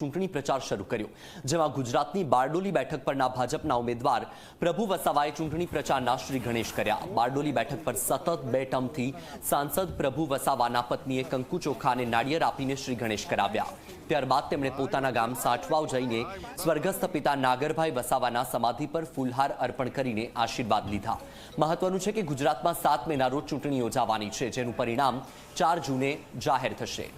ચૂંટણી પ્રચાર શરૂ કર્યો, જેમાં ગુજરાતની બારડોલી બેઠક પરના ભાજપના ઉમેદવાર પ્રભુ વસાવાએ ચૂંટણી પ્રચારના શ્રી ગણેશ કર્યા। બારડોલી બેઠક પર સતત 2 ટર્મથી સાંસદ પ્રભુ વસાવાના પત્નીએ કંકુ ચોખા અને નાળિયેર આપીને શ્રી ગણેશ કરાવ્યા। ત્યારબાદ તેમણે પોતાના ગામ સાઠવાવ જઈને સ્વર્ગસ્થ પિતા નાગરભાઈ વસાવાના સમાધિ પર ફૂલહાર અર્પણ કરીને આશીર્વાદ લીધા। મહત્વનું છે કે ગુજરાતમાં 7 મેના રોજ ચૂંટણી યોજાવાની છે, જેનું પરિણામ 4 જૂને જાહેર થશે।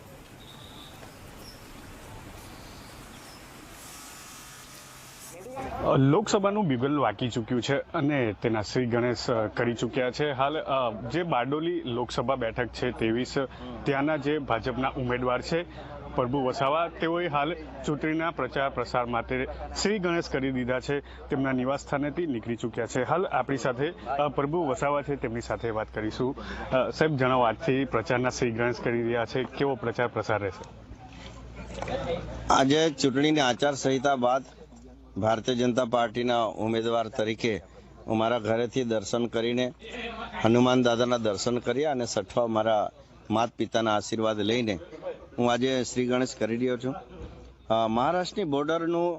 લોકસભાનું બિગલ વાગી ચૂક્યું છે અને તેના શ્રી ગણેશ કરી ચૂક્યા છે। હાલ જે બારડોલી લોકસભા બેઠક છે 23, ત્યાંના જે ભાજપના ઉમેદવાર છે પ્રભુ વસાવા, તેઓએ હાલ ચૂંટણીના પ્રચાર પ્રસાર માટે શ્રી ગણેશ કરી દીધા છે। તેમના નિવાસ સ્થાનેથી નીકળી ચૂક્યા છે। હાલ આપણી સાથે પ્રભુ વસાવા છે, તેમની સાથે વાત કરીશું। સાહેબ, જણાવો, આજથી પ્રચારના શ્રી ગણેશ કરી રહ્યા છે, કેવો પ્રચાર પ્રસાર રહેશે? આજે ચૂંટણીની આચારસંહિતા બાદ ભારતીય જનતા પાર્ટીના ઉમેદવાર તરીકે હું મારા ઘરેથી દર્શન કરીને હનુમાન દાદાના દર્શન કર્યા અને સઠવા મારા માતા પિતાના આશીર્વાદ લઈને હું આજે શ્રી ગણેશ કરી રહ્યો છું। મહારાષ્ટ્રની બોર્ડરનું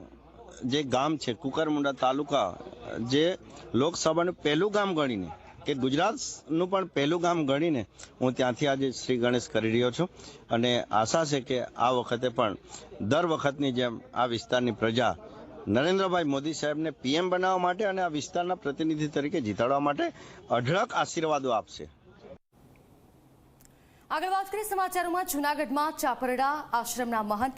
જે ગામ છે કુકરમુંડા તાલુકા, જે લોકસભાનું પહેલું ગામ ગણીને કે ગુજરાતનું પણ પહેલું ગામ ગણીને હું ત્યાંથી આજે શ્રી ગણેશ કરી રહ્યો છું અને આશા છે કે આ વખતે પણ દર વખતની જેમ આ વિસ્તારની પ્રજા નરેન્દ્રભાઈ મોદી સાહેબને પીએમ બનાવવા માટે અને આ વિસ્તારના પ્રતિનિધિ તરીકે જીતાડવા માટે અઢળક આશીર્વાદો આપશે। આગળ વાત કરીએ સમાચારોમાં, જૂનાગઢમાં ચાપરડા આશ્રમના મહંત